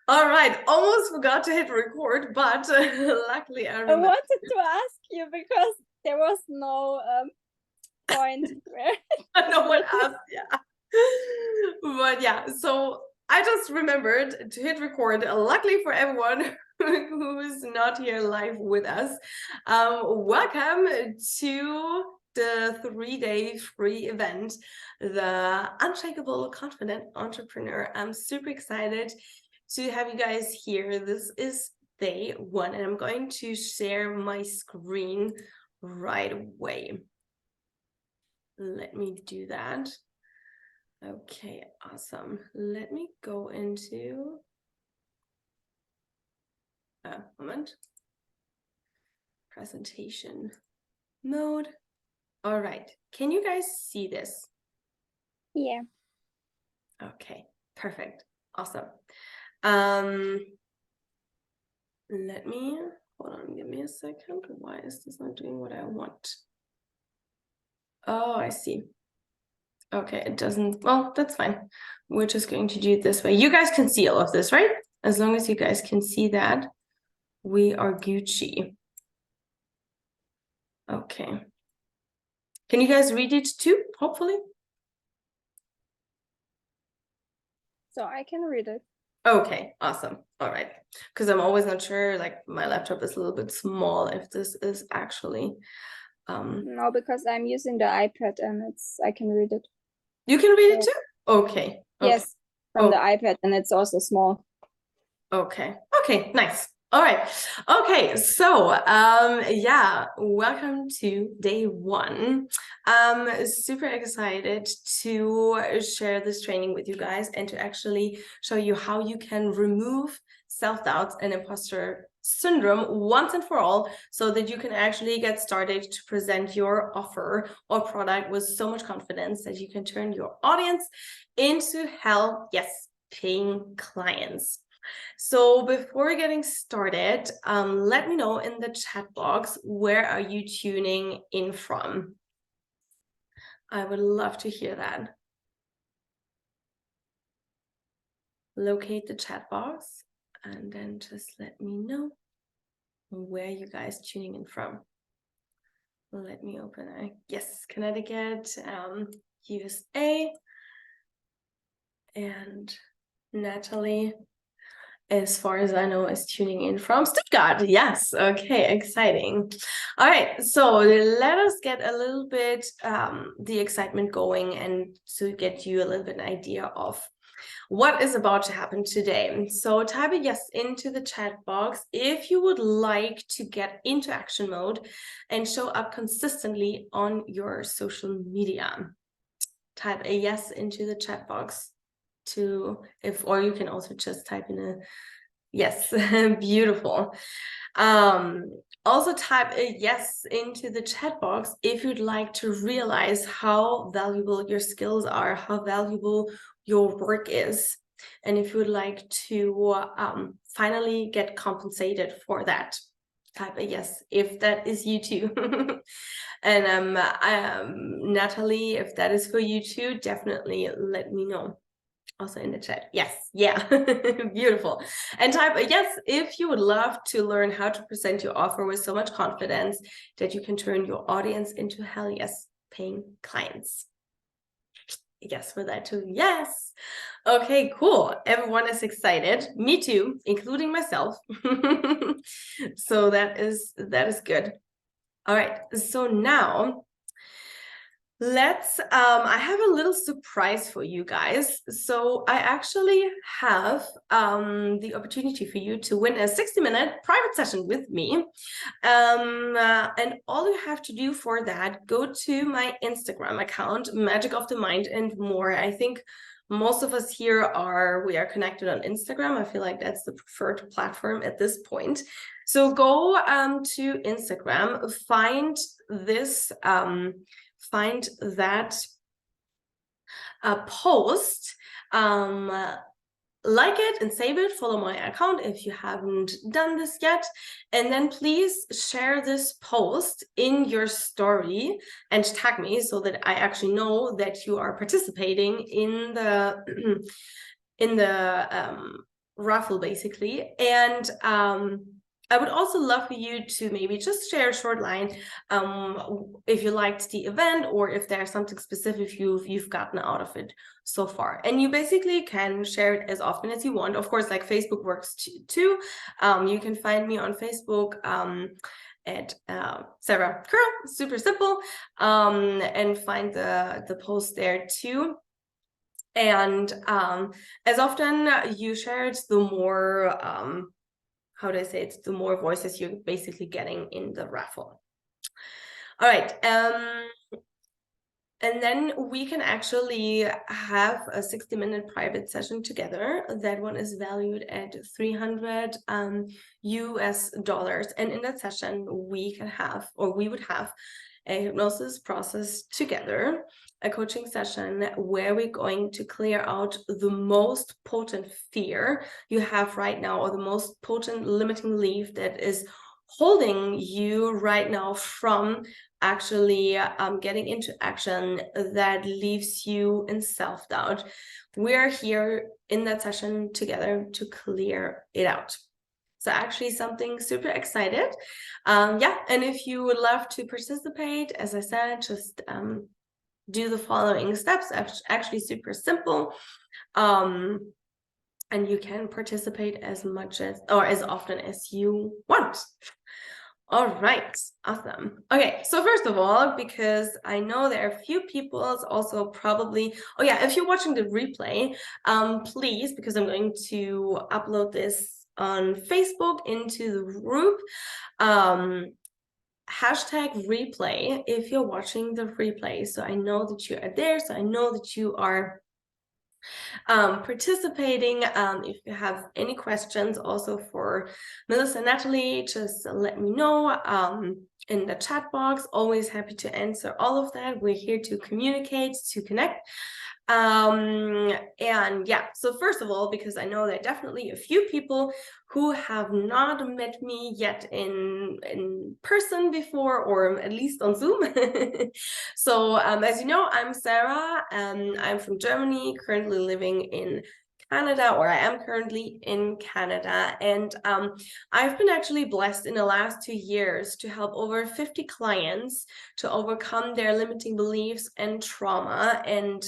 All right, almost forgot to hit record, but luckily I I remember. wanted to ask you because there was no point where No one asked, yeah. But yeah, so I just remembered to hit record. Luckily for everyone who's not here live with us, welcome to the 3-day free event, the Unshakable Confident Entrepreneur. I'm super excited to have you guys here. This is day 1, and I'm going to share my screen right away. Let me do that. Okay, awesome. Let me go into a moment. Presentation mode. All right. Can you guys see this? Yeah. Okay, perfect. Awesome. Let me hold on, give me a second. Why is this not doing what I want? Oh, I see. Okay, it doesn't. Well, that's fine. We're just going to do it this way. You guys can see all of this, right? As long as you guys can see that, we are Gucci. Okay. Can you guys read it too, hopefully? So I can read it. Okay, awesome. All right. Because I'm always not sure, like my laptop is a little bit small if this is actually No, because I'm using the iPad and I can read it. you can read it So, too? Okay. Okay. yes, from Oh, the iPad, and it's also small. okay. Okay, nice. All right. Okay, so yeah, welcome to day 1. I'm super excited to share this training with you guys and to actually show you how you can remove self-doubts and imposter syndrome once and for all, so that you can actually get started to present your offer or product with so much confidence that you can turn your audience into paying clients. So before getting started, let me know in the chat box, where are you tuning in from? I would love to hear that. Locate the chat box and then just let me know where you guys tuning in from. Let me open it. Yes, Connecticut, USA, and Natalie, as far as I know, is tuning in from Stuttgart. Yes. Okay. Exciting. All right. So let us get a little bit the excitement going and to get you a little bit an idea of what is about to happen today. So type a yes into the chat box if you would like to get into action mode and show up consistently on your social media. Type a yes into the chat box or you can also just type in a yes. Beautiful. Also type a yes into the chat box if you'd like to realize how valuable your skills are, how valuable your work is, and if you would like to finally get compensated for that. Type a yes if that is you too. And Natalie, if that is for you too, definitely let me know. Also in the chat. Yes. Yeah. Beautiful. And type a yes if you would love to learn how to present your offer with so much confidence that you can turn your audience into paying clients. Yes for that too. Yes. Okay, cool. Everyone is excited. Me too, including myself. So that is good. All right. So now I have a little surprise for you guys. So I actually have the opportunity for you to win a 60-minute private session with me. And all you have to do for that, go to my Instagram account, Magic of the Mind and More. I think most of us here we are connected on Instagram. I feel like that's the preferred platform at this point. So go to Instagram, find that post, like it and save it, follow my account if you haven't done this yet, and then please share this post in your story and tag me so that I actually know that you are participating in the raffle basically. And I would also love for you to maybe just share a short line if you liked the event, or if there's something specific you've gotten out of it so far. And you basically can share it as often as you want. Of course, like Facebook works too. You can find me on Facebook at Sarah Curl, super simple, and find the post there too. And as often you share it, the more how do I say it, the more voices you're basically getting in the raffle. All right. And then we can actually have a 60-minute private session together. That one is valued at $300 US. And in that session, we would have a hypnosis process together, a coaching session where we're going to clear out the most potent fear you have right now, or the most potent limiting belief that is holding you right now from actually getting into action, that leaves you in self-doubt. We're here in that session together to clear it out. So actually something super excited. Yeah, and if you would love to participate, as I said, just do the following steps. Actually super simple. And you can participate as much as, or as often as you want. All right, awesome. Okay, so first of all, because I know there are a few people also probably, oh yeah, if you're watching the replay, please, because I'm going to upload this on Facebook into the group, hashtag replay if you're watching the replay. So I know that you are there, so I know that you are participating. If you have any questions also for Melissa and Natalie, just let me know in the chat box. Always happy to answer all of that. We're here to communicate, to connect. And yeah, so first of all, because I know there are definitely a few people who have not met me yet in person before, or at least on Zoom. So as you know, I'm Sarah. I'm from Germany, currently living in Canada, or I am currently in Canada, and I've been actually blessed in the last 2 years to help over 50 clients to overcome their limiting beliefs and trauma, and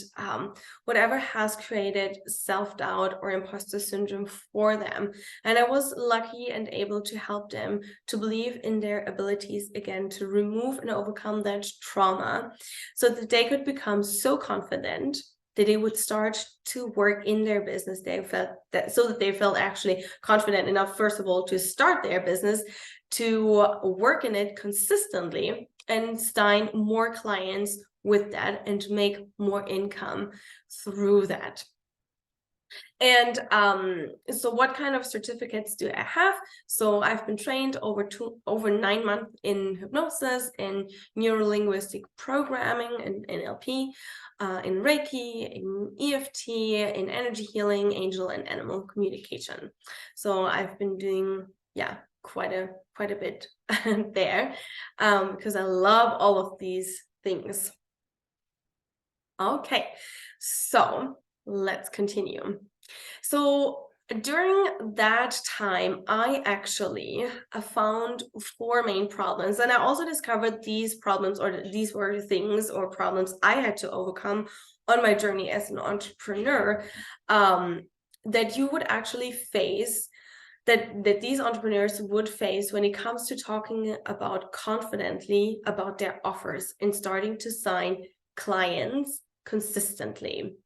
whatever has created self-doubt or imposter syndrome for them. And I was lucky and able to help them to believe in their abilities again, to remove and overcome that trauma, so that they could become so confident that they would start to work in their business. They felt that, so that they felt actually confident enough, first of all, to start their business, to work in it consistently, and sign more clients with that, and to make more income through that. And so what kind of certificates do I have? So I've been trained over 9 months in hypnosis, in neuro-linguistic programming, and NLP, in Reiki, in EFT, in energy healing, angel and animal communication. So I've been doing, yeah, quite a bit there, because I love all of these things. Okay, so let's continue. So during that time, I actually found 4 main problems, and I also discovered these problems, or these were things or problems I had to overcome on my journey as an entrepreneur, that you would actually face, that these entrepreneurs would face when it comes to talking about confidently about their offers and starting to sign clients consistently.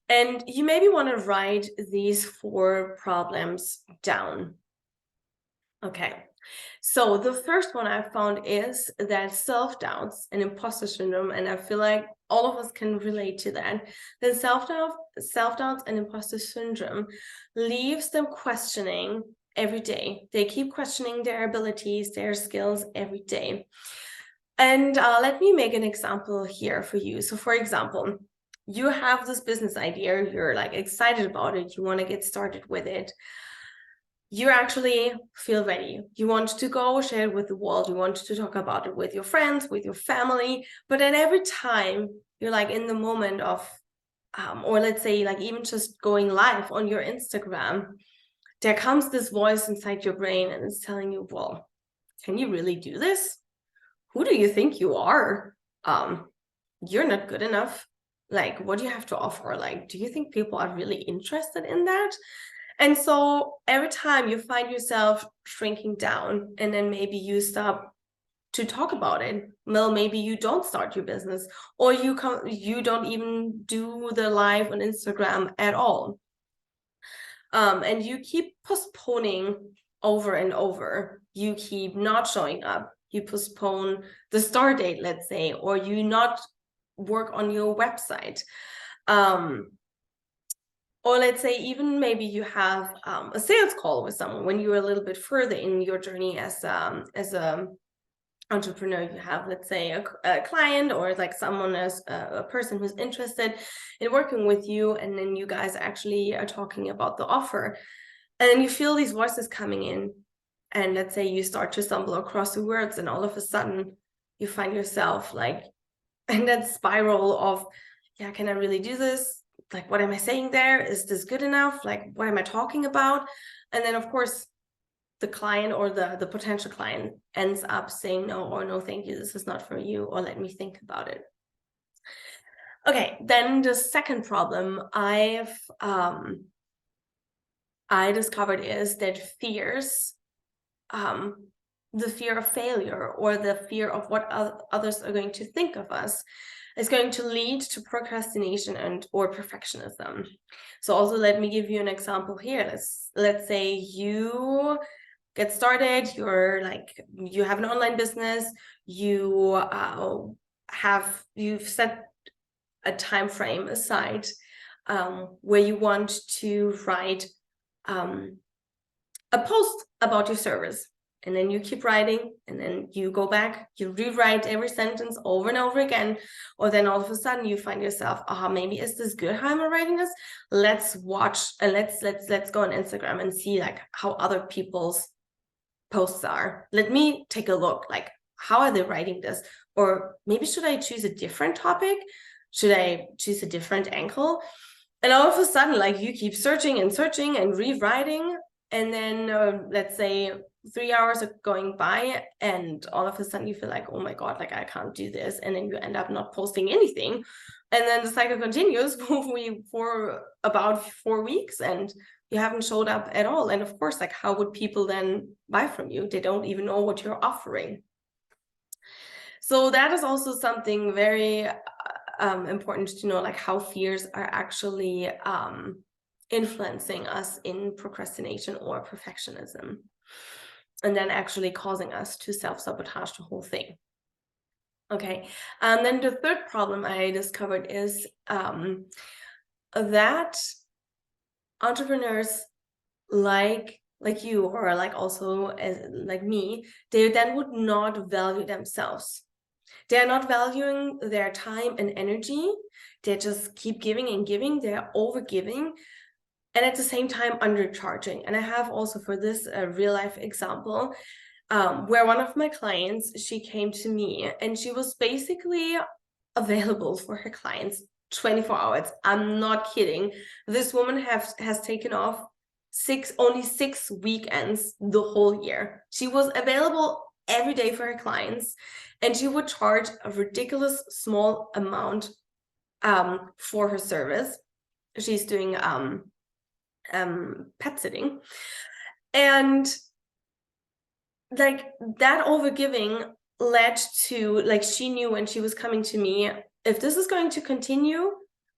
And you maybe want to write these 4 problems down. Okay, so the first one I found is that self-doubts and imposter syndrome, and I feel like all of us can relate to that. Then self-doubts and imposter syndrome leaves them questioning every day. They keep questioning their abilities, their skills every day. And let me make an example here for you. So for example, you have this business idea, you're like excited about it, you want to get started with it. You actually feel ready. You want to go share it with the world. You want to talk about it with your friends, with your family. But then every time you're like in the moment of or let's say like even just going live on your Instagram, there comes this voice inside your brain and it's telling you, well, can you really do this? Who do you think you are? You're not good enough. Like, what do you have to offer? Like, do you think people are really interested in that? And so every time you find yourself shrinking down, and then maybe you stop to talk about it, well, maybe you don't start your business, or you don't even do the live on Instagram at all. And you keep postponing over and over. You keep not showing up. You postpone the start date, let's say, or you not work on your website. Or let's say even maybe you have a sales call with someone when you're a little bit further in your journey as a entrepreneur. You have, let's say, a client or like someone as a person who's interested in working with you, and then you guys actually are talking about the offer, and then you feel these voices coming in, and let's say you start to stumble across the words, and all of a sudden you find yourself like in that spiral of, yeah, can I really do this? Like, what am I saying there? Is this good enough? Like, what am I talking about? And then of course the client or the potential client ends up saying no, or no, thank you, this is not for you, or let me think about it. Okay, then the second problem I discovered is that fears, the fear of failure or the fear of what others are going to think of us, is going to lead to procrastination and or perfectionism. So also let me give you an example here. Let's say you get started, you have an online business, you've set a time frame aside where you want to write a post about your service, and then you keep writing, and then you go back, you rewrite every sentence over and over again, or then all of a sudden you find yourself, maybe is this good how I'm writing this? Let's watch, let's go on Instagram and see like how other people's posts are. Let me take a look, like how are they writing this? Or maybe should I choose a different topic? Should I choose a different angle? And all of a sudden, like you keep searching and rewriting, and then let's say 3 hours are going by, and all of a sudden you feel like, oh my God, like I can't do this. And then you end up not posting anything. And then the cycle continues for about 4 weeks, and you haven't showed up at all. And of course, like how would people then buy from you? They don't even know what you're offering. So that is also something very important to know, like how fears are actually influencing us in procrastination or perfectionism, and then actually causing us to self-sabotage the whole thing. Okay, and then the third problem I discovered is that entrepreneurs like you, or like also as like me, they then would not value themselves. They're not valuing their time and energy. They just keep giving and giving. They're over giving, and at the same time undercharging. And I have also for this a real life example where one of my clients, she came to me and she was basically available for her clients 24 hours. I'm not kidding. This woman has taken off only 6 weekends the whole year. She was available every day for her clients, and she would charge a ridiculous small amount for her service. She's doing pet sitting, and like that overgiving led to, like, she knew when she was coming to me, if this is going to continue,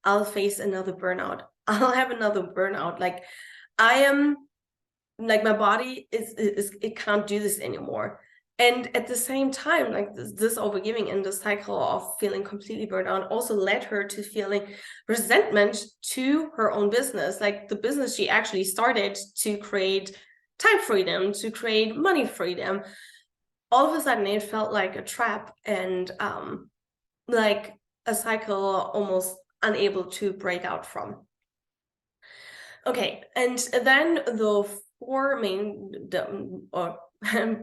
I'll face another burnout. I'll have another burnout. Like I am, like my body is it can't do this anymore. And at the same time, like this overgiving and the cycle of feeling completely burned out also led her to feeling resentment to her own business, like the business she actually started to create time freedom, to create money freedom. All of a sudden it felt like a trap, and like a cycle almost unable to break out from. Okay, and then the four main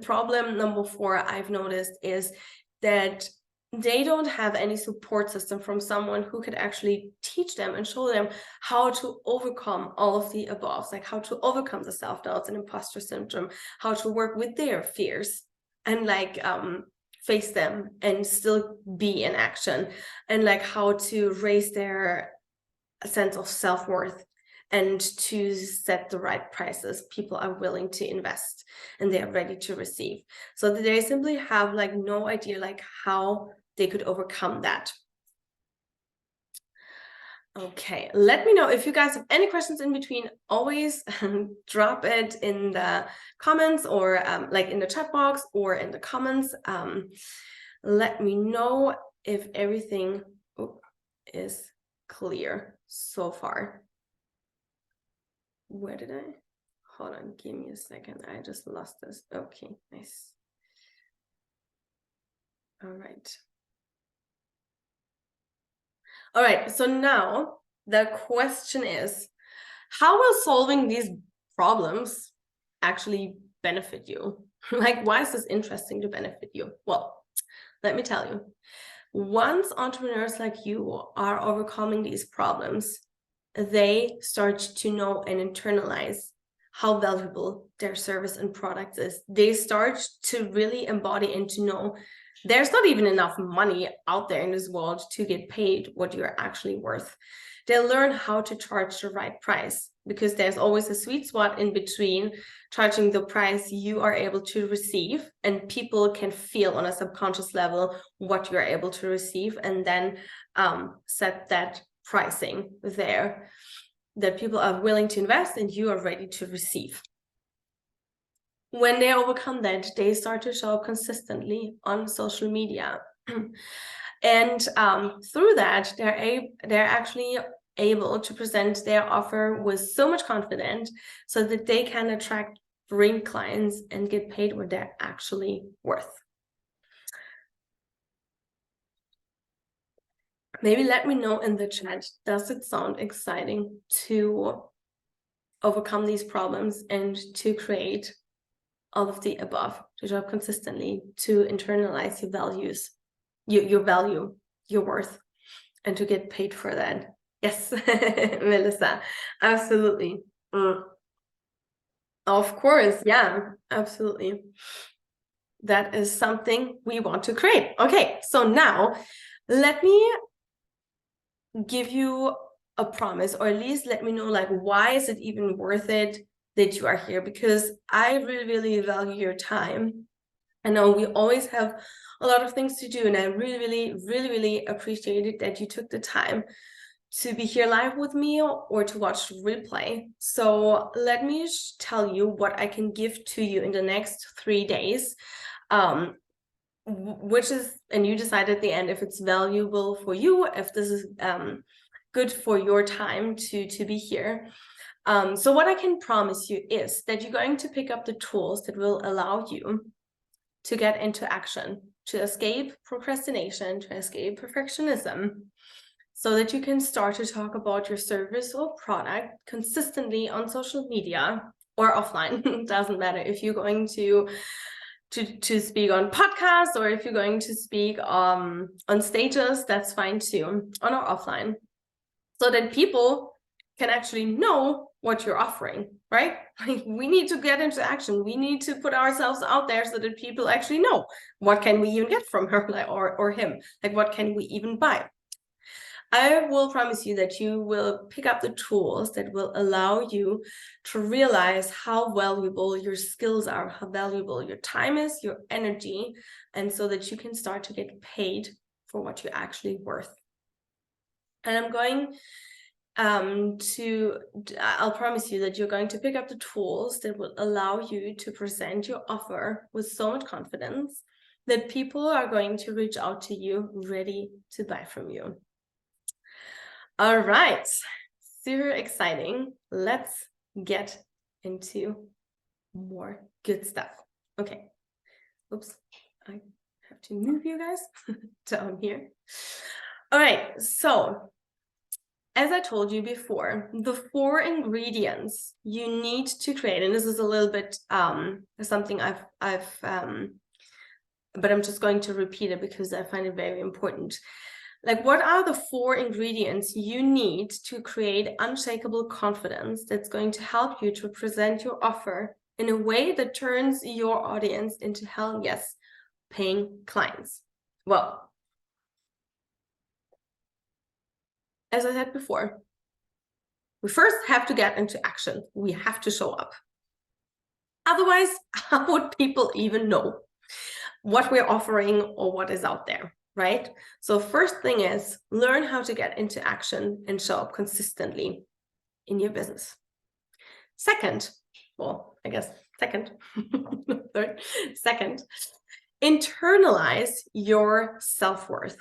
problem number 4 I've noticed is that they don't have any support system from someone who could actually teach them and show them how to overcome all of the above, like how to overcome the self-doubts and imposter syndrome, how to work with their fears and like face them and still be in action, and like how to raise their sense of self-worth and to set the right prices people are willing to invest and they are ready to receive. So they simply have like no idea like how they could overcome that. Okay, let me know if you guys have any questions in between. Always drop it in the comments or like in the chat box or in the comments. Let me know if everything is clear so far. Where did I? Hold on, give me a second. I just lost this. Okay, nice. All right. All right, so now the question is, how will solving these problems actually benefit you? Like, why is this interesting to benefit you? Well, let me tell you. Once entrepreneurs like you are overcoming these problems, they start to know and internalize how valuable their service and product is. They start to really embody and to know there's not even enough money out there in this world to get paid what you're actually worth. They learn how to charge the right price, because there's always a sweet spot in between charging the price you are able to receive, and people can feel on a subconscious level what you're able to receive, and then set that pricing there that people are willing to invest and you are ready to receive. When they overcome that, they start to show up consistently on social media. And through that, they're actually able to present their offer with so much confidence so that they can attract, bring clients and get paid what they're actually worth. Maybe let me know in the chat, does it sound exciting to overcome these problems and to create all of the above, to show up consistently, to internalize your values, your value, your worth, and to get paid for that? Yes, Melissa, absolutely. Of course, yeah, absolutely. That is something we want to create. Okay, so now let me give you a promise, or at least let me know like, why is it even worth it that you are here? Because I really, really value your time. I know we always have a lot of things to do, and I really, really, really, really appreciate it that you took the time to be here live with me or to watch the replay. So let me tell you what I can give to you in the next 3 days, which is, and you decide at the end if it's valuable for you, if this is good for your time to be here. So what I can promise you is that you're going to pick up the tools that will allow you to get into action, to escape procrastination, to escape perfectionism, so that you can start to talk about your service or product consistently on social media or offline. Doesn't matter if you're going to speak on podcasts or if you're going to speak on stages, that's fine too, on or offline, so that people can actually know what you're offering, right? Like, we need to get into action. We need to put ourselves out there so that people actually know, what can we even get from her or him? Like, what can we even buy? I will promise you that you will pick up the tools that will allow you to realize how valuable your skills are, how valuable your time is, your energy, and so that you can start to get paid for what you're actually worth. And I'm going I'll promise you that you're going to pick up the tools that will allow you to present your offer with so much confidence that people are going to reach out to you ready to buy from you. All right, super exciting. Let's get into more good stuff. Okay, oops, I have to move you guys down here. All right, so as I told you before, the 4 ingredients you need to create, and this is a little bit something I've but I'm just going to repeat it because I find it very important. Like, what are the 4 ingredients you need to create unshakable confidence that's going to help you to present your offer in a way that turns your audience into hell yes paying clients? Well, as I said before, we first have to get into action. We have to show up. Otherwise, how would people even know what we're offering or what is out there, right? So first thing is learn how to get into action and show up consistently in your business. Second, well, I guess second, third, second, internalize your self-worth.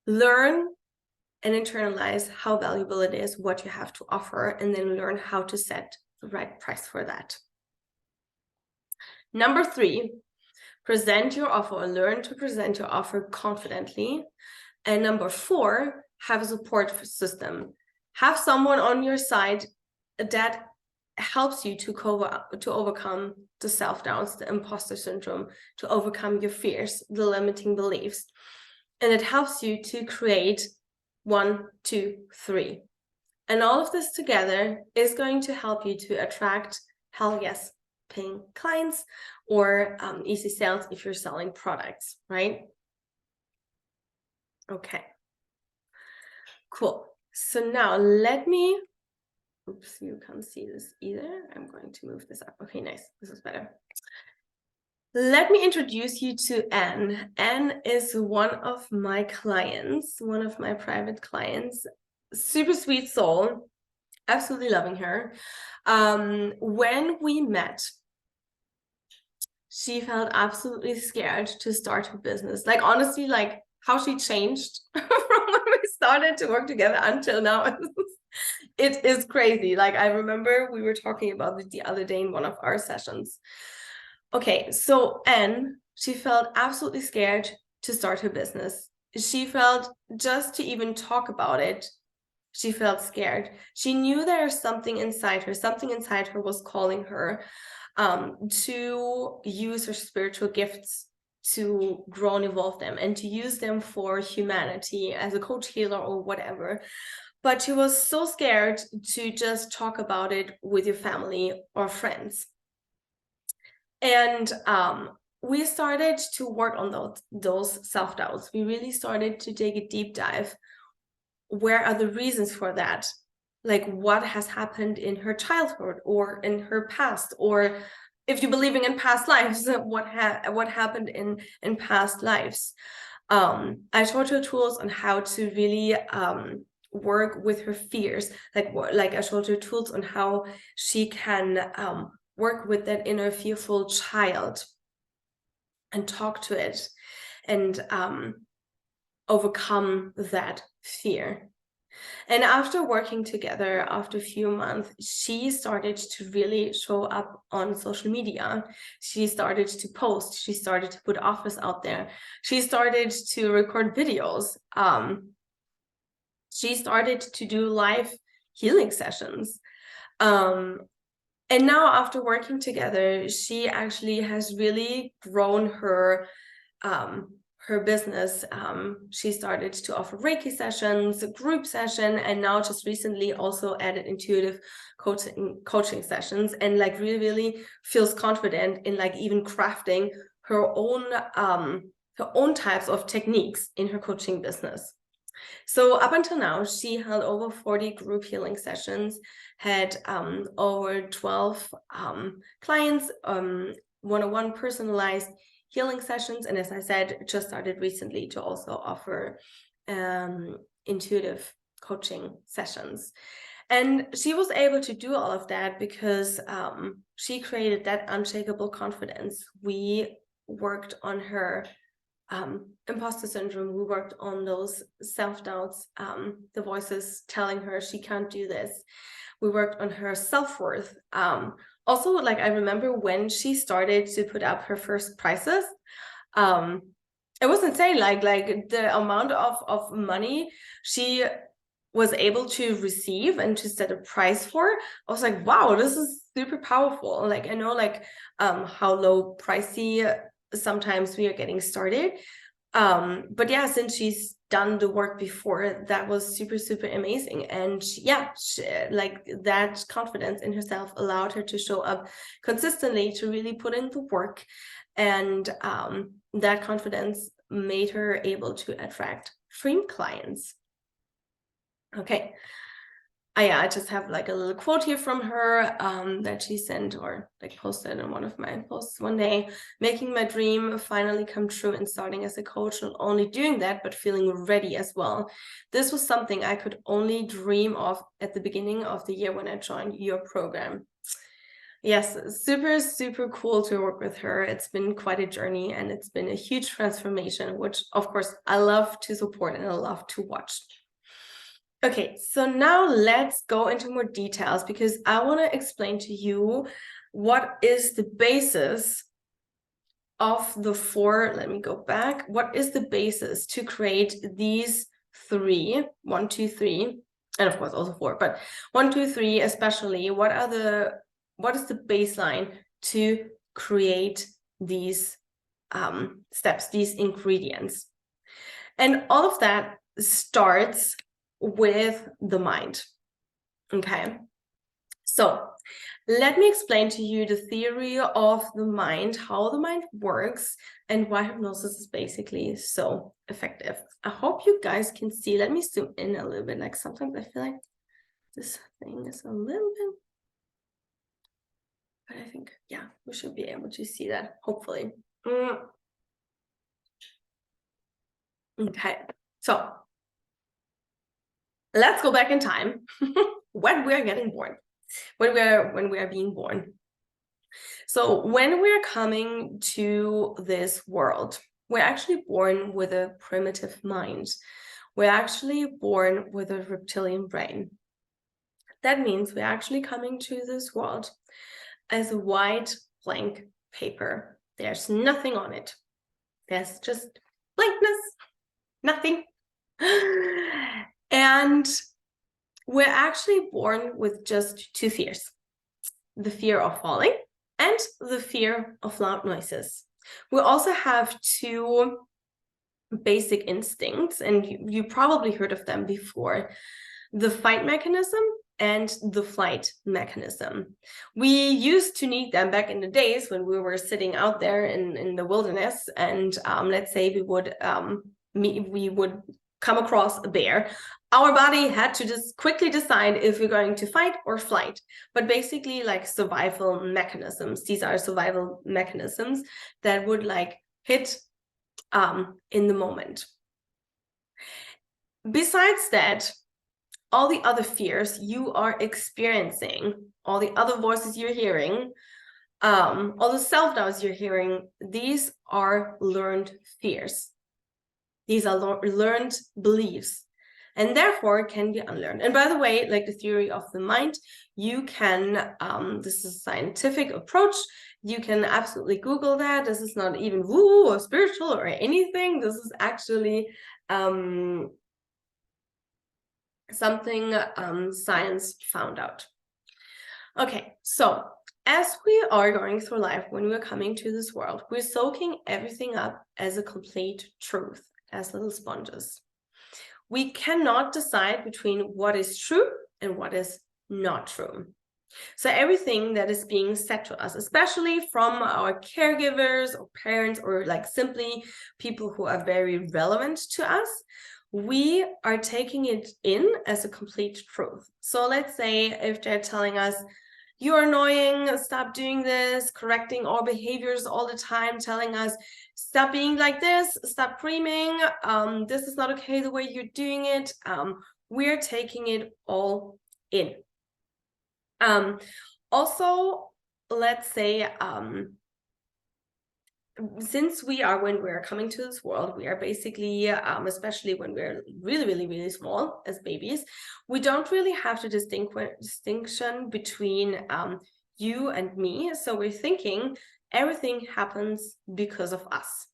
Learn and internalize how valuable it is, what you have to offer, and then learn how to set the right price for that. Number 3, present your offer, learn to present your offer confidently. And number 4, have a support system. Have someone on your side that helps you to overcome the self-doubts, the imposter syndrome, to overcome your fears, the limiting beliefs. And it helps you to create 1, 2, 3. And all of this together is going to help you to attract hell yes paying clients or easy sales if you're selling products, right? Okay, cool. So now let me, oops, you can't see this either. I'm going to move this up. Okay, nice. This is better. Let me introduce you to Anne. Anne is one of my clients, one of my private clients. Super sweet soul. Absolutely loving her. When we met, she felt absolutely scared to start her business. Like, honestly, like how she changed from when we started to work together until now. It is crazy. Like, I remember we were talking about it the other day in one of our sessions. Okay, so Anne, she felt absolutely scared to start her business. She felt just to even talk about it, she felt scared. She knew there's something inside her was calling her to use her spiritual gifts to grow and evolve them and to use them for humanity as a coach, healer, or whatever. But she was so scared to just talk about it with your family or friends. And we started to work on those self-doubts. We really started to take a deep dive. Where are the reasons for that? Like, what has happened in her childhood or in her past, or if you're believing in past lives, what happened in past lives. I taught her tools on how to really work with her fears. Like I showed her tools on how she can work with that inner fearful child and talk to it and overcome that fear. And after working together, after a few months, she started to really show up on social media. She started to post. She started to put offers out there. She started to record videos. She started to do live healing sessions. And now after working together, she actually has really grown her business. She started to offer Reiki sessions, group session, and now just recently also added intuitive coaching sessions, and like really feels confident in like even crafting her own types of techniques in her coaching business. So up until now, she held over 40 group healing sessions, had over 12 clients, one-on-one personalized healing sessions, and as I said, just started recently to also offer intuitive coaching sessions. And she was able to do all of that because she created that unshakable confidence. We worked on her imposter syndrome. We worked on those self-doubts, the voices telling her she can't do this. We worked on her self-worth. Also, like, I remember when she started to put up her first prices, it was insane. Like the amount of money she was able to receive and to set a price for, I was like, wow, this is super powerful. Like, I know like how low pricey sometimes we are getting started. But yeah, since she's done the work before, that was super, super amazing. And yeah, like that confidence in herself allowed her to show up consistently, to really put in the work. And that confidence made her able to attract dream clients. Okay. I just have like a little quote here from her that she sent or like posted in one of my posts one day. Making my dream finally come true and starting as a coach, not only doing that, but feeling ready as well. This was something I could only dream of at the beginning of the year when I joined your program. Yes, super, super cool to work with her. It's been quite a journey and it's been a huge transformation, which of course I love to support and I love to watch. Okay, so now let's go into more details because I want to explain to you what is the basis of the four. Let me go back. What is the basis to create these three, 1, 2, 3, and of course also 4, but 1, 2, 3 especially. What is the baseline to create these steps, these ingredients? And all of that starts with the mind. Okay, so let me explain to you the theory of the mind, how the mind works, and why hypnosis is basically so effective. I hope you guys can see. Let me zoom in a little bit. Like sometimes I feel like this thing is a little bit, but I think, yeah, we should be able to see that, hopefully. Okay, so let's go back in time when we're getting born, when we are being born. So when we're coming to this world, we're actually born with a primitive mind. We're actually born with a reptilian brain. That means we're actually coming to this world as a white blank paper. There's nothing on it. There's just blankness, nothing. And we're actually born with just 2 fears. The fear of falling and the fear of loud noises. We also have 2 basic instincts, and you probably heard of them before: the fight mechanism and the flight mechanism. We used to need them back in the days when we were sitting out there in the wilderness, and let's say we would come across a bear. Our body had to just quickly decide if we're going to fight or flight. But basically, like survival mechanisms, these are survival mechanisms that would like hit in the moment. Besides that, all the other fears you are experiencing, all the other voices you're hearing, all the self-doubts you're hearing, these are learned fears. These are learned beliefs, and therefore can be unlearned. And by the way, like the theory of the mind, you can, this is a scientific approach. You can absolutely Google that. This is not even woo or spiritual or anything. This is actually something science found out. Okay, so as we are going through life, when we're coming to this world, we're soaking everything up as a complete truth, as little sponges. We cannot decide between what is true and what is not true. So everything that is being said to us, especially from our caregivers or parents, or like simply people who are very relevant to us, we are taking it in as a complete truth. So let's say if they're telling us, you're annoying, stop doing this, correcting our behaviors all the time, telling us, stop being like this, stop screaming, this is not okay the way you're doing it, we're taking it all in. Also, let's say, since when we're coming to this world, we are basically, especially when we're really, really, really small as babies, we don't really have the distinction between you and me. So we're thinking everything happens because of us.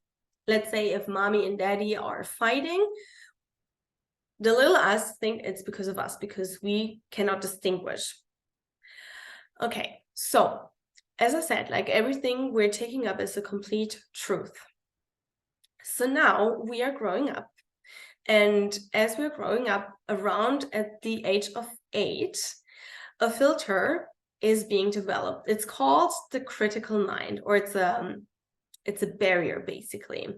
Let's say if mommy and daddy are fighting, the little us think it's because of us, because we cannot distinguish. Okay, so as I said, like everything we're taking up is a complete truth. So now we are growing up. And as we're growing up, around at the age of 8, a filter is being developed. It's called the critical mind, or it's a barrier, basically.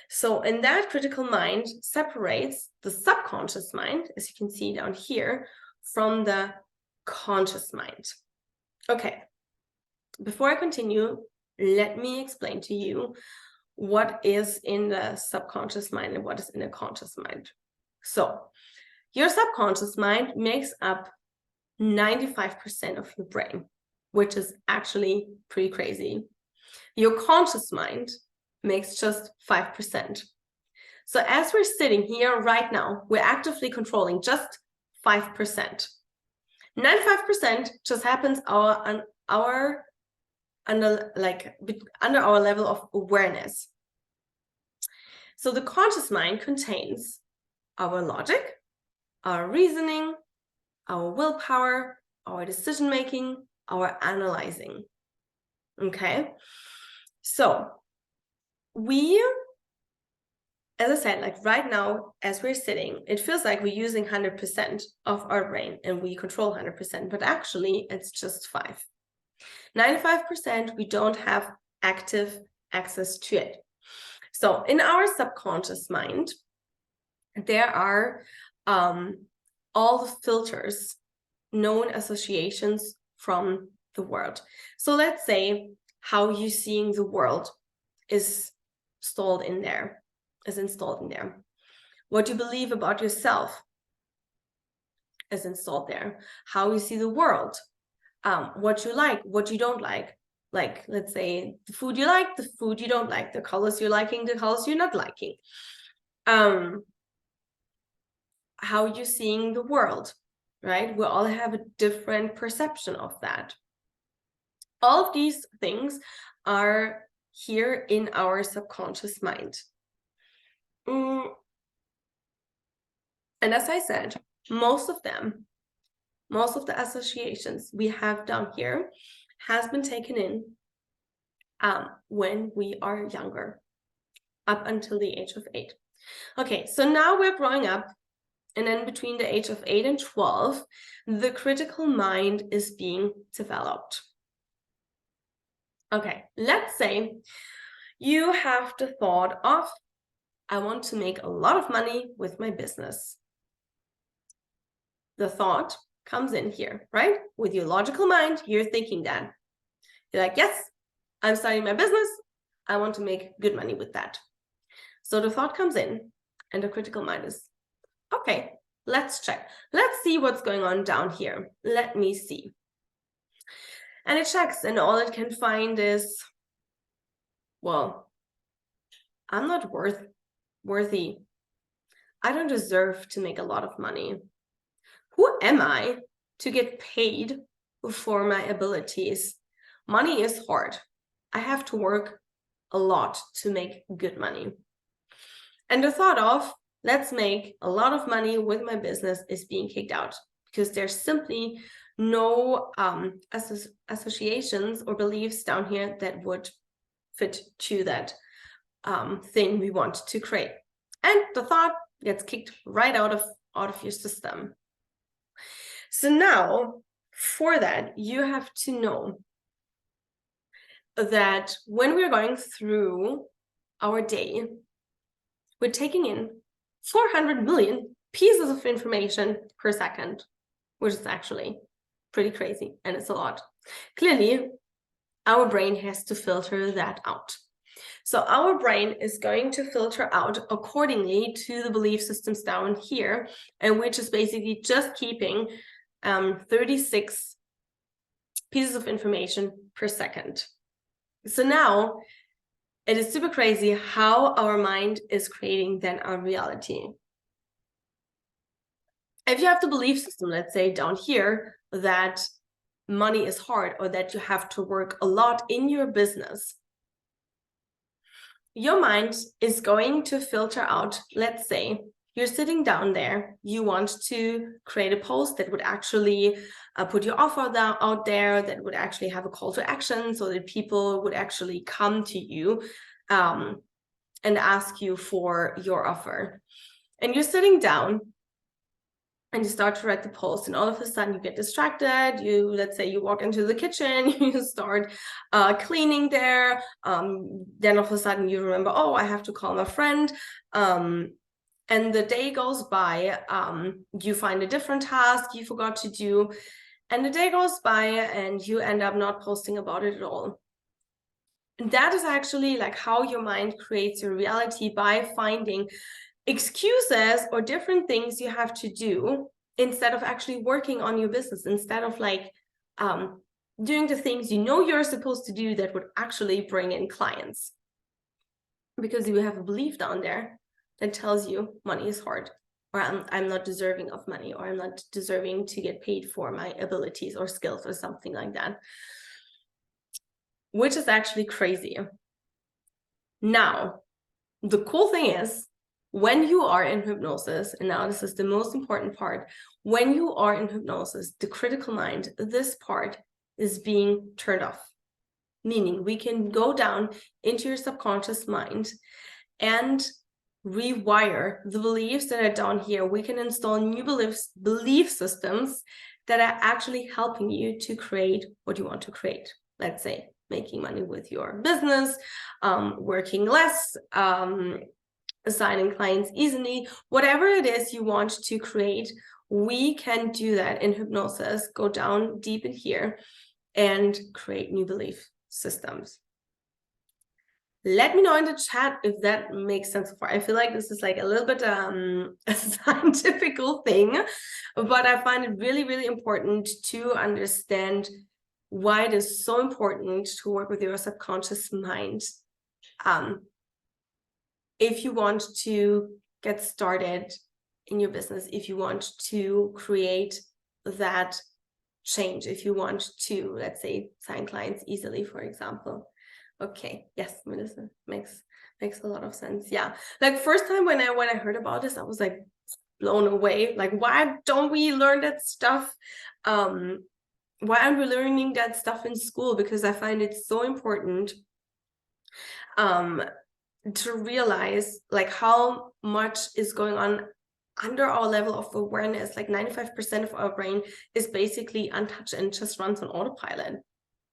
So in that critical mind separates the subconscious mind, as you can see down here, from the conscious mind. Okay, before I continue, let me explain to you what is in the subconscious mind and what is in the conscious mind. So your subconscious mind makes up 95% of your brain, which is actually pretty crazy. Your conscious mind makes just 5%. So as we're sitting here right now, we're actively controlling just 5%. 95% just happens under our level of awareness. So the conscious mind contains our logic, our reasoning, our willpower, our decision making, our analyzing. Okay, so we, as I said, like right now, as we're sitting, it feels like we're using 100% of our brain and we control 100%, but actually it's just 5. 95%, we don't have active access to it. So in our subconscious mind, there are all the filters, known associations from the world. So let's say how you seeing the world is installed in there. What you believe about yourself is installed there. How you see the world, what you like, what you don't like. Like, let's say the food you like, the food you don't like, the colors you're liking, the colors you're not liking. How you're seeing the world, right? We all have a different perception of that. All of these things are here in our subconscious mind. And as I said, most of the associations we have down here has been taken in when we are younger, up until the age of 8. Okay, so now we're growing up, and then between the age of 8 and 12, the critical mind is being developed. Okay, let's say you have the thought of, I want to make a lot of money with my business. The thought comes in here, right? With your logical mind, you're thinking that. You're like, yes, I'm starting my business. I want to make good money with that. So the thought comes in, and the critical mind is, okay, let's check. Let's see what's going on down here. Let me see. And it checks, and all it can find is, well, I'm not worthy. I don't deserve to make a lot of money. Who am I to get paid for my abilities? Money is hard. I have to work a lot to make good money. And the thought of, let's make a lot of money with my business is being kicked out, because there's simply no associations or beliefs down here that would fit to that thing we want to create. And the thought gets kicked right out of your system. So now, for that, you have to know that when we're going through our day, we're taking in 400 million pieces of information per second, which is actually pretty crazy, and it's a lot. Clearly, our brain has to filter that out. So our brain is going to filter out accordingly to the belief systems down here, and which is basically just keeping 36 pieces of information per second. So now it is super crazy how our mind is creating then our reality. If you have the belief system, let's say down here, that money is hard or that you have to work a lot in your business, your mind is going to filter out, let's say, you're sitting down there, you want to create a post that would actually put your offer out there, that would actually have a call to action so that people would actually come to you and ask you for your offer. And you're sitting down and you start to write the post, and all of a sudden you get distracted. Let's say you walk into the kitchen, you start cleaning there, then all of a sudden you remember, oh, I have to call my friend, and the day goes by, you find a different task you forgot to do, and the day goes by and you end up not posting about it at all. And that is actually like how your mind creates your reality, by finding excuses or different things you have to do instead of actually working on your business, instead of like doing the things you know you're supposed to do that would actually bring in clients, because you have a belief down there that tells you money is hard, or I'm not deserving of money, or I'm not deserving to get paid for my abilities or skills or something like that, which is actually crazy. Now, the cool thing is, when you are in hypnosis, and now this is the most important part, when you are in hypnosis, the critical mind, this part is being turned off. Meaning we can go down into your subconscious mind and rewire the beliefs that are down here. We can install new belief systems that are actually helping you to create what you want to create. Let's say making money with your business, working less, assigning clients easily, whatever it is you want to create, we can do that in hypnosis. Go down deep in here and create new belief systems. Let me know in the chat if that makes sense so far. I feel like this is like a little bit a scientific thing, but I find it really, really important to understand why it is so important to work with your subconscious mind. If you want to get started in your business, if you want to create that change, if you want to, let's say, sign clients easily, for example. Okay, yes, Melissa, makes a lot of sense. Yeah, like first time when I heard about this, I was like blown away. Like, why don't we learn that stuff? Why aren't we learning that stuff in school? Because I find it so important to realize like how much is going on under our level of awareness. Like 95% of our brain is basically untouched and just runs on autopilot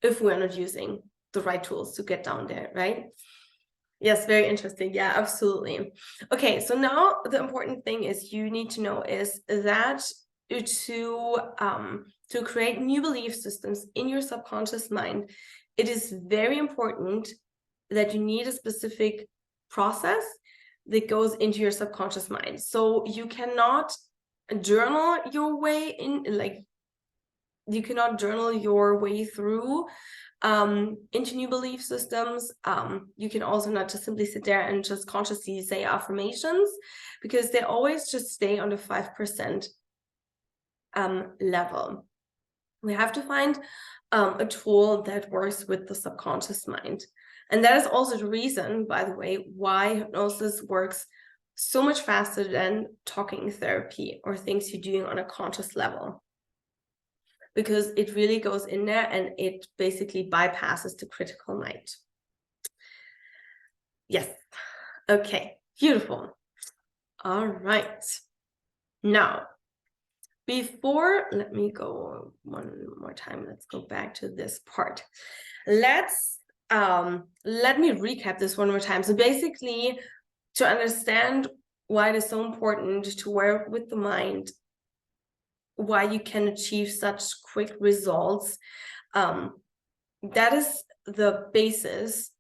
if we're not using the right tools to get down there, right? Yes, very interesting. Yeah, absolutely. Okay, so now the important thing is you need to know is that to create new belief systems in your subconscious mind, it is very important that you need a specific process that goes into your subconscious mind. So you cannot journal your way in, like you cannot journal your way through into new belief systems. You can also not just simply sit there and just consciously say affirmations, because they always just stay on the 5% level. We have to find a tool that works with the subconscious mind. And that is also the reason, by the way, why hypnosis works so much faster than talking therapy or things you're doing on a conscious level. Because it really goes in there and it basically bypasses the critical mind. Yes. Okay, beautiful. All right. Now, let me go one more time. Let's go back to this part. Let me recap this one more time. So basically, to understand why it is so important to work with the mind, why you can achieve such quick results, that is the basis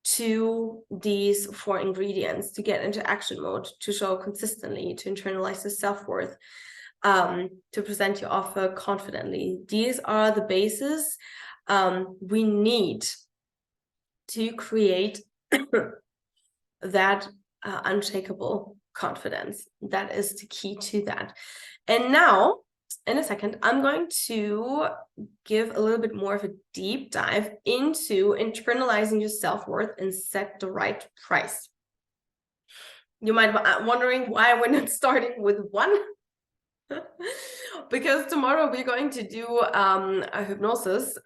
to these 4 ingredients to get into action mode, to show consistently, to internalize the self-worth, to present your offer confidently. These are the basis we need to create that unshakable confidence. That is the key to that. And now, in a second, I'm going to give a little bit more of a deep dive into internalizing your self-worth and set the right price. You might be wondering why we're not starting with one. Because tomorrow we're going to do a hypnosis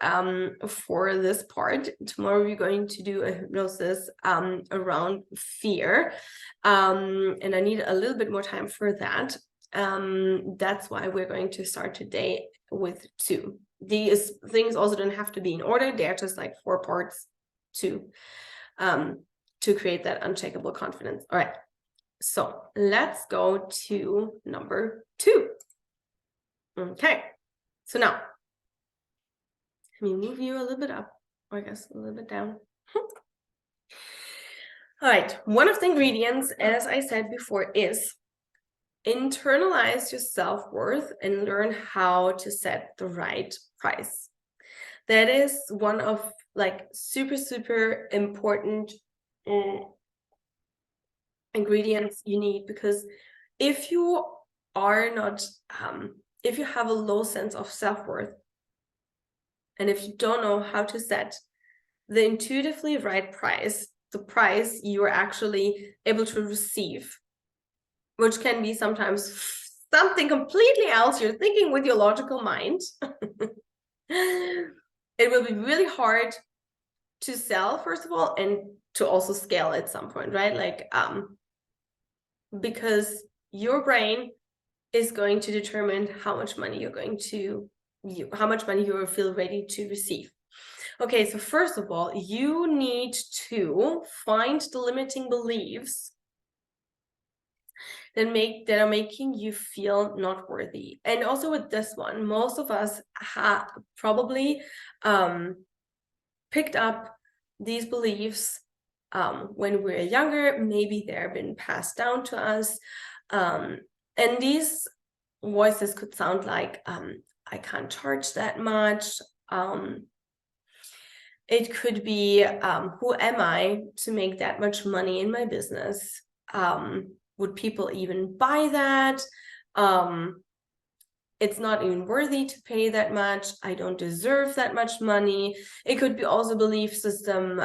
for this part. Tomorrow we're going to do a hypnosis around fear. And I need a little bit more time for that. That's why we're going to start today with 2. These things also don't have to be in order. They're just like 4 parts to create that unshakable confidence. All right. So let's go to number 2. Okay, so now let me move you a little bit up, or I guess a little bit down. All right, one of the ingredients, as I said before, is internalize your self-worth and learn how to set the right price. That is one of like super important ingredients you need, because if you are not if you have a low sense of self-worth, and if you don't know how to set the intuitively right price, the price you are actually able to receive, which can be sometimes something completely else you're thinking with your logical mind, it will be really hard to sell, first of all, and to also scale at some point, right? Like, because your brain is going to determine how much money you're going to, how much money you will feel ready to receive. Okay, so first of all, you need to find the limiting beliefs that are making you feel not worthy. And also with this one, most of us have probably picked up these beliefs when we're younger. Maybe they've been passed down to us. And these voices could sound like, I can't charge that much. It could be, who am I to make that much money in my business? Would people even buy that? It's not even worthy to pay that much. I don't deserve that much money. It could be also a belief system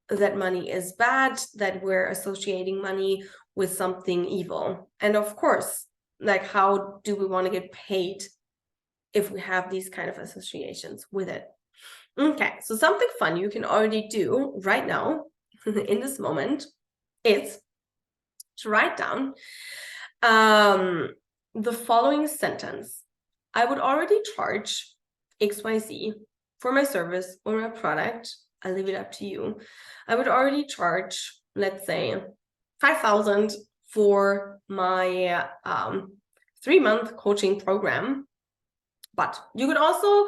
that money is bad, that we're associating money with something evil. And of course, like, how do we want to get paid if we have these kind of associations with it? Okay, so something fun you can already do right now in this moment is to write down the following sentence. I would already charge XYZ for my service or my product. I leave it up to you. I would already charge, let's say, 5,000 for my 3-month coaching program. But you could also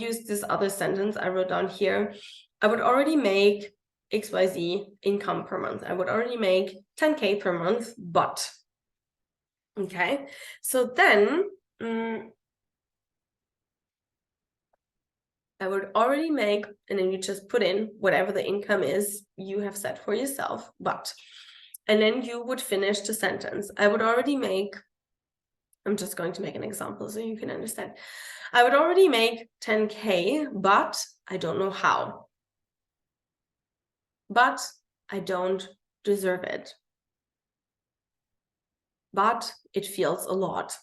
use this other sentence I wrote down here. I would already make XYZ income per month. I would already make 10K per month, but. Okay, so then I would already make, and then you just put in whatever the income is you have set for yourself, but, and then you would finish the sentence. I would already make, I'm just going to make an example so you can understand. I would already make 10K, but I don't know how. But I don't deserve it. But it feels a lot.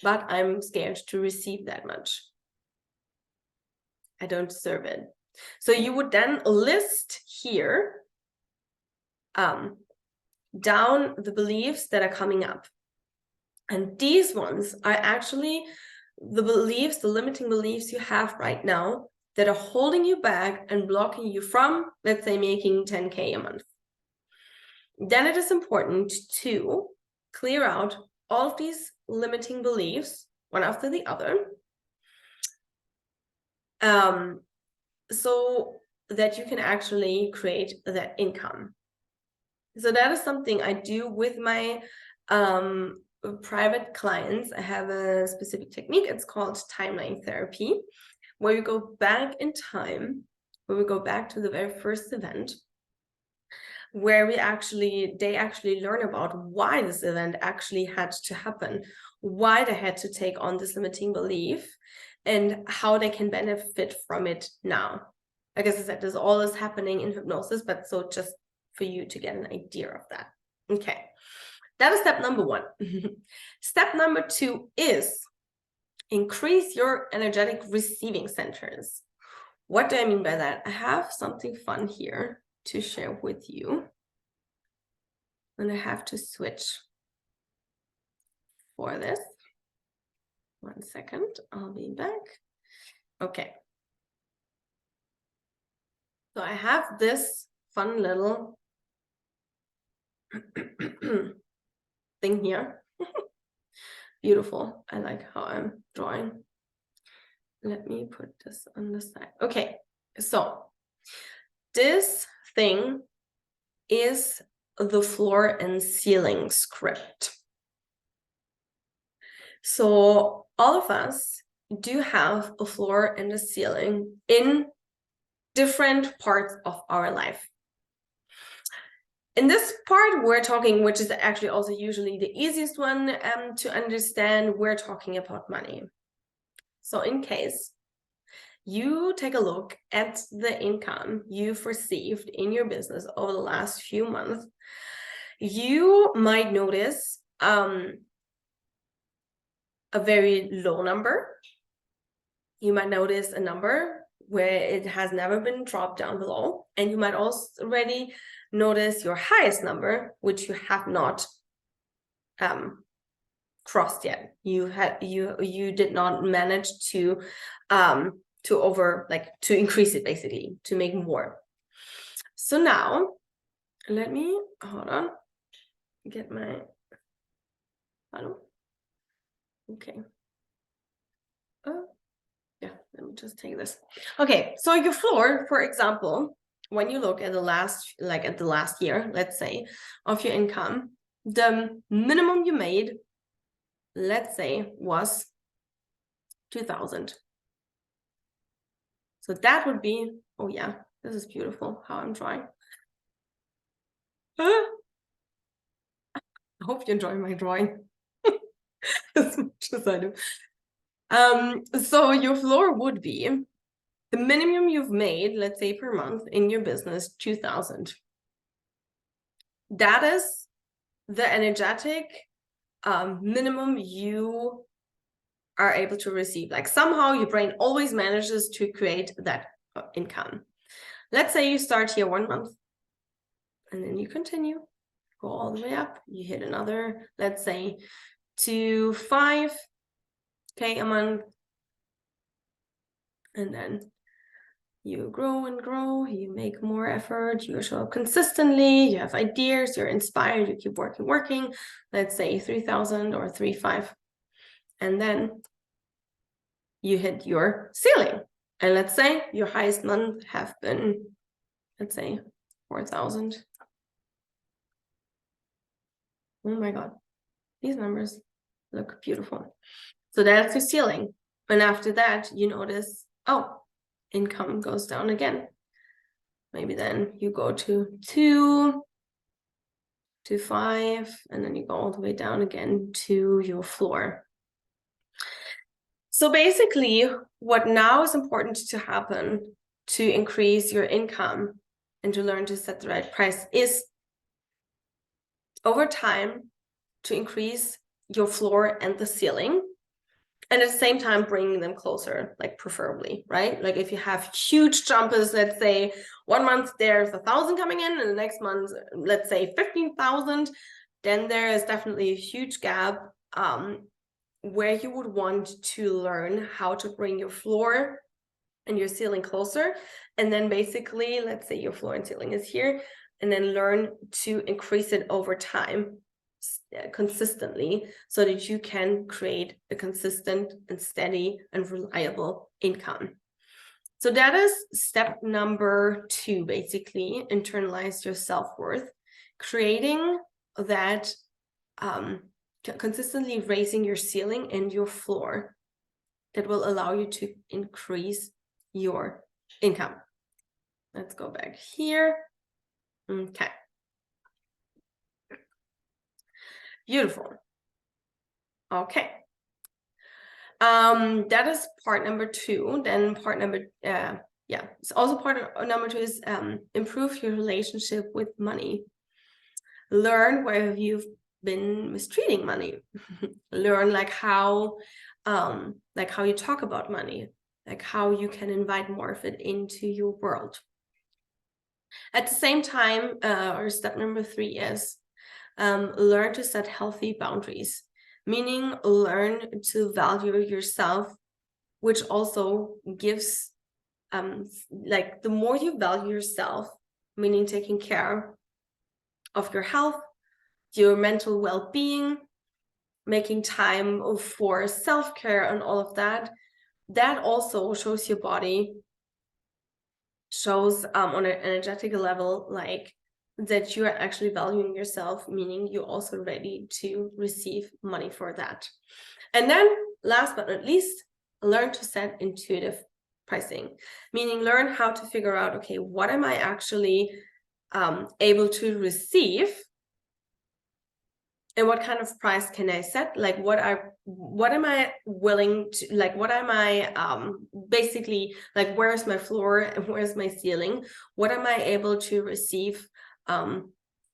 But I'm scared to receive that much. I don't deserve it. So you would then list here down the beliefs that are coming up. And these ones are actually the beliefs, the limiting beliefs you have right now that are holding you back and blocking you from, let's say, making 10K a month. Then it is important to clear out all of these limiting beliefs, one after the other, so that you can actually create that income. So that is something I do with my private clients. I have a specific technique. It's called timeline therapy, where you go back in time, where we go back to the very first event, where they actually learn about why this event actually had to happen, why they had to take on this limiting belief, and how they can benefit from it now. Like I said, this all is happening in hypnosis, but so just for you to get an idea of that. Okay, that is step number 1. Step number 2 is increase your energetic receiving centers. What do I mean by that? I have something fun here to share with you. And I have to switch for this. 1 second, I'll be back. Okay. So I have this fun little thing here. Beautiful. I like how I'm drawing. Let me put this on the side. Okay, so this thing is the floor and ceiling script. So all of us do have a floor and a ceiling in different parts of our life. In this part, we're talking, which is actually also usually the easiest one to understand, we're talking about money. So in case you take a look at the income you've received in your business over the last few months, you might notice a very low number. You might notice a number where it has never been dropped down below. And you might also already notice your highest number, which you have not crossed yet. You did not manage to increase it, basically, to make more. So now let me hold on, get my okay. Yeah, let me just take this. Okay, so your floor, for example, when you look at the last year, let's say, of your income, the minimum you made, let's say, was 2,000. So that would be, oh yeah, this is beautiful how I'm drawing. I hope you enjoy my drawing as much as I do. So your floor would be the minimum you've made, let's say per month in your business, 2,000. That is the energetic minimum you are able to receive. Like somehow your brain always manages to create that income. Let's say you start here 1 month and then you continue, go all the way up. You hit another, let's say, to 5K a month. And then you grow and grow, you make more effort, you show up consistently, you have ideas, you're inspired, you keep working, let's say 3,000 or 3,500. And then you hit your ceiling. And let's say your highest month have been, let's say, 4,000. Oh my God, these numbers look beautiful. So that's your ceiling. And after that, you notice, oh, income goes down again. Maybe then you go to 2, to 5, and then you go all the way down again to your floor. So basically, what now is important to happen to increase your income and to learn to set the right price is over time to increase your floor and the ceiling, and at the same time bringing them closer, like preferably, right? Like if you have huge jumpers, let's say 1 month there's 1,000 coming in and the next month, let's say 15,000, then there is definitely a huge gap where you would want to learn how to bring your floor and your ceiling closer. And then basically, let's say your floor and ceiling is here, and then learn to increase it over time consistently so that you can create a consistent and steady and reliable income. So that is step number 2, basically, internalize your self-worth, creating that consistently raising your ceiling and your floor that will allow you to increase your income. Let's go back here. Okay. Beautiful. Okay. That is part number 2. Then part number yeah, it's also part of number 2 is improve your relationship with money. Learn where you've been mistreating money. Learn like how you talk about money, like how you can invite more of it into your world. At the same time, or step number 3 is learn to set healthy boundaries, meaning learn to value yourself, which also gives like the more you value yourself, meaning taking care of your health, your mental well-being, making time for self-care and all of that, that also shows your body, shows on an energetic level, like that you are actually valuing yourself, meaning you're also ready to receive money for that. And then last but not least, learn to set intuitive pricing, meaning learn how to figure out, okay, what am I actually able to receive, and what kind of price can I set? Like what am I willing to, like what am I basically, like where's my floor and where's my ceiling? What am I able to receive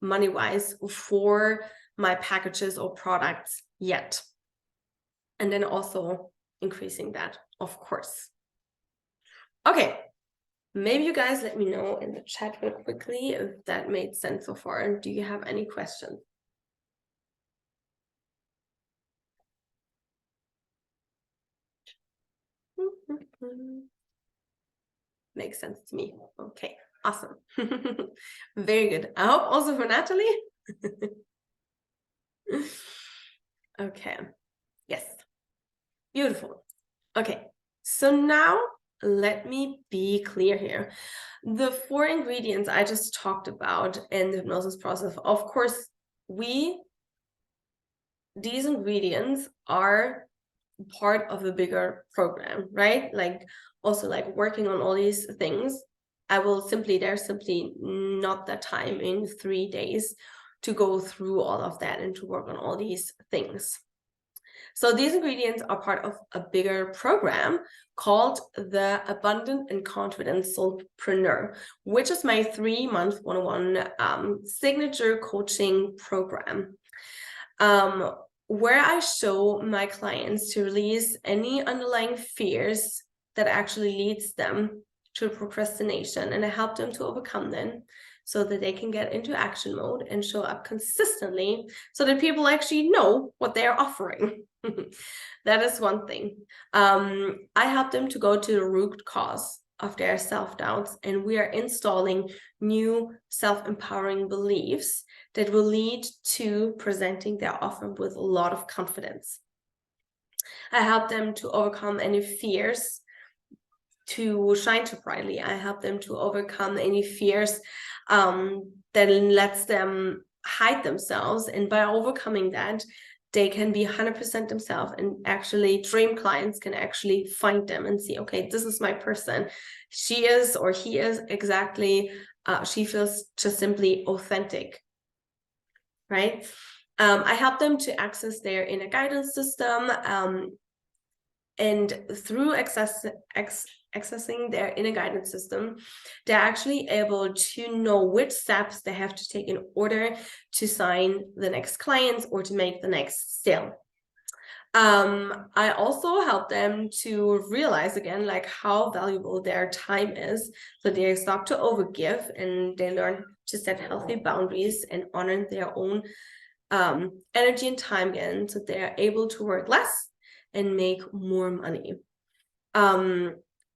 money wise for my packages or products yet? And then also increasing that, of course. Okay, maybe you guys let me know in the chat real quickly if that made sense so far. And do you have any questions? Makes sense to me. Okay, awesome. Very good. I hope also for Natalie. Okay, yes, beautiful. Okay, so now let me be clear here. The 4 ingredients I just talked about in the hypnosis process, of course, these ingredients are part of a bigger program, right? Like also like working on all these things. There's simply not the time in 3 days to go through all of that and to work on all these things. So these ingredients are part of a bigger program called the Abundant and Confident Soulpreneur, which is my 3-month one-on-one signature coaching program, where I show my clients to release any underlying fears that actually leads them to procrastination, and I help them to overcome them so that they can get into action mode and show up consistently so that people actually know what they are offering. That is one thing. I help them to go to the root cause of their self-doubts, and we are installing new self-empowering beliefs that will lead to presenting their offer with a lot of confidence. I help them to overcome any fears to shine too brightly. I help them to overcome any fears that lets them hide themselves, and by overcoming that, they can be 100% themselves, and actually dream clients can actually find them and see, okay, this is my person. She is or he is exactly, she feels just simply authentic, right? I help them to access their inner guidance system, and through accessing their inner guidance system, they're actually able to know which steps they have to take in order to sign the next clients or to make the next sale. I also help them to realize again, like how valuable their time is, so they stop to overgive and they learn to set healthy boundaries and honor their own energy and time again, so they're able to work less and make more money.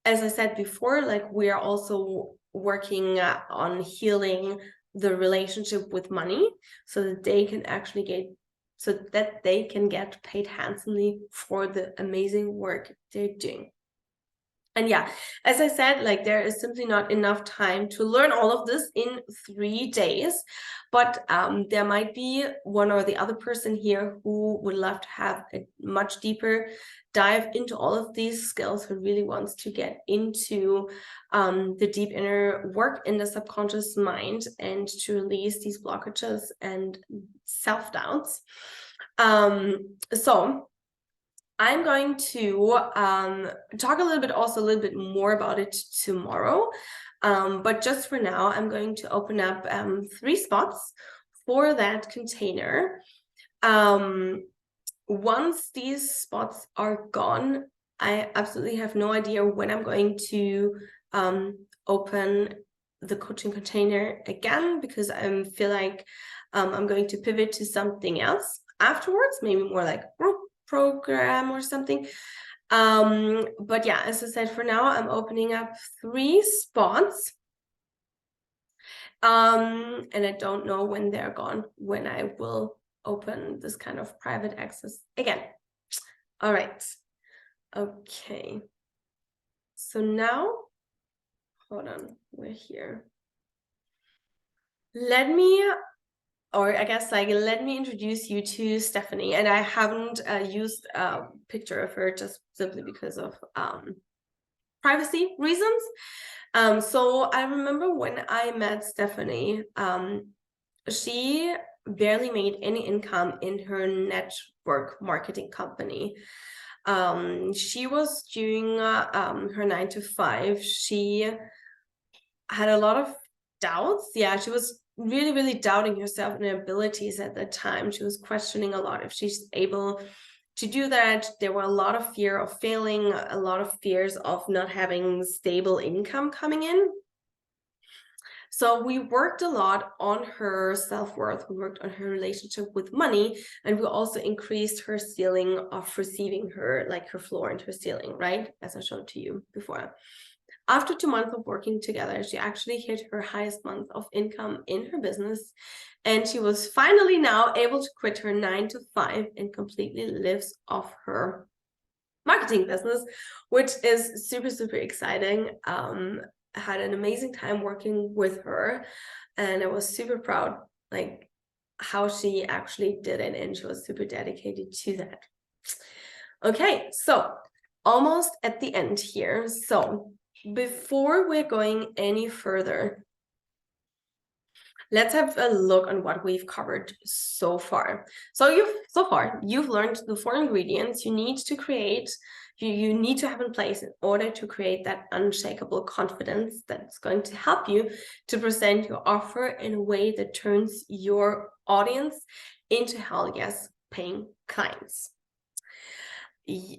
As I said before, like we are also working on healing the relationship with money so that they can actually get paid handsomely for the amazing work they're doing. And yeah, as I said, like there is simply not enough time to learn all of this in 3 days, but there might be one or the other person here who would love to have a much deeper dive into all of these skills, who really wants to get into the deep inner work in the subconscious mind and to release these blockages and self-doubts. So I'm going to talk a little bit more about it tomorrow. But just for now, I'm going to open up 3 spots for that container. Once these spots are gone, I absolutely have no idea when I'm going to open the coaching container again, because I feel like I'm going to pivot to something else afterwards, maybe more like group program or something. But yeah, as I said, for now, I'm opening up 3 spots. And I don't know when they're gone, when I will open this kind of private access again. All right. Okay. So now, hold on, we're here. Let me introduce you to Stephanie. And I haven't used a picture of her just simply because of privacy reasons. So I remember when I met Stephanie, she barely made any income in her network marketing company. She was doing her 9 to 5. She had a lot of doubts. Yeah, she was really, really doubting herself and her abilities at that time. She was questioning a lot if she's able to do that. There were a lot of fear of failing, a lot of fears of not having stable income coming in. So we worked a lot on her self-worth. We worked on her relationship with money, and we also increased her ceiling of receiving her, like her floor and her ceiling, right? As I showed to you before. After 2 months of working together, she actually hit her highest month of income in her business. And she was finally now able to quit her 9 to 5 and completely lives off her marketing business, which is super, super exciting. I had an amazing time working with her, and I was super proud, like how she actually did it, and she was super dedicated to that. Okay, so almost at the end here. So before we're going any further, let's have a look on what we've covered so far. So you've learned the 4 ingredients you need to create, you need to have in place in order to create that unshakable confidence that's going to help you to present your offer in a way that turns your audience into hell yes paying clients.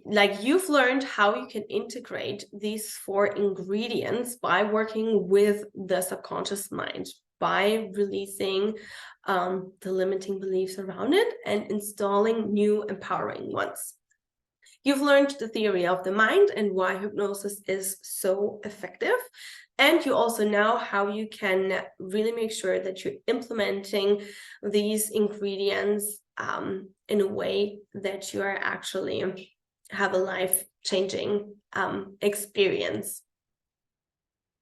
Like, you've learned how you can integrate these 4 ingredients by working with the subconscious mind, by releasing the limiting beliefs around it and installing new empowering ones. You've learned the theory of the mind and why hypnosis is so effective. And you also know how you can really make sure that you're implementing these ingredients in a way that you are actually have a life-changing experience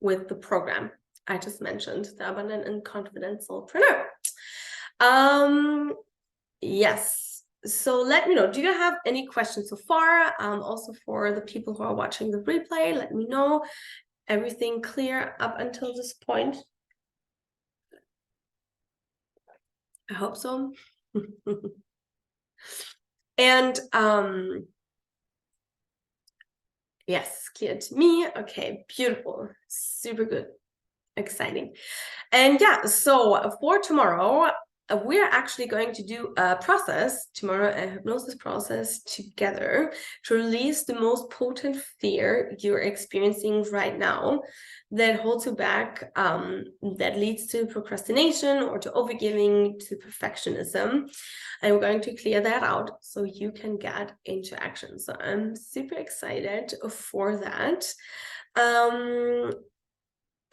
with the program I just mentioned, the Abundant and Confident Soulpreneur. Yes. So let me know, do you have any questions so far? Also for the people who are watching the replay, let me know. Everything clear up until this point? I hope so. And yes, clear to me. Okay, beautiful, super good, exciting. And yeah, so for tomorrow, we're actually going to do a process tomorrow, a hypnosis process together to release the most potent fear you're experiencing right now that holds you back, that leads to procrastination or to overgiving, to perfectionism. And we're going to clear that out so you can get into action. So I'm super excited for that.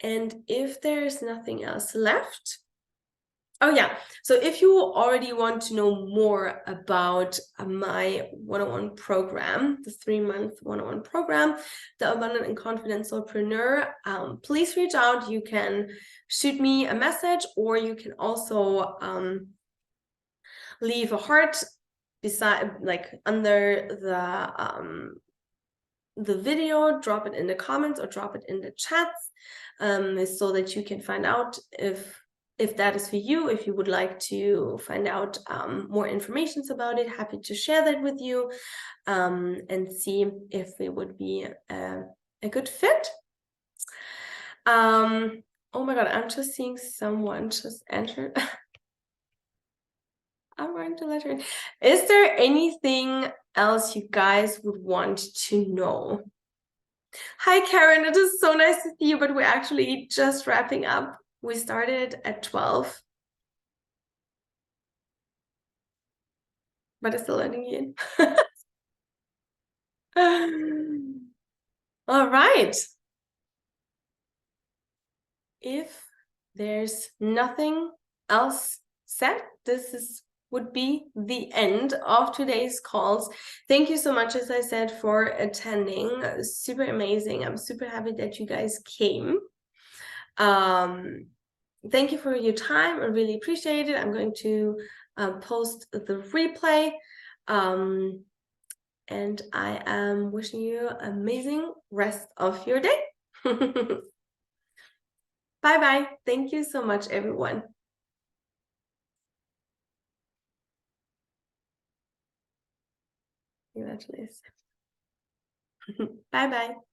And if there's nothing else left, oh yeah, so if you already want to know more about my one-on-one program, the 3-month one-on-one program, the Abundant and Confident Soulpreneur, please reach out. You can shoot me a message, or you can also leave a heart beside, like under the video, drop it in the comments or drop it in the chats, so that you can find out if if that is for you, if you would like to find out more information about it, happy to share that with you and see if it would be a good fit. Oh my God, I'm just seeing someone just entered. I'm going to let her in. Is there anything else you guys would want to know? Hi, Karen. It is so nice to see you, but we're actually just wrapping up. We started at 12. But it's still letting you in. All right. If there's nothing else said, would be the end of today's calls. Thank you so much, as I said, for attending. Super amazing. I'm super happy that you guys came. Thank you for your time. I really appreciate it. I'm going to post the replay. And I am wishing you an amazing rest of your day. Bye-bye. Thank you so much, everyone. Congratulations. Bye-bye.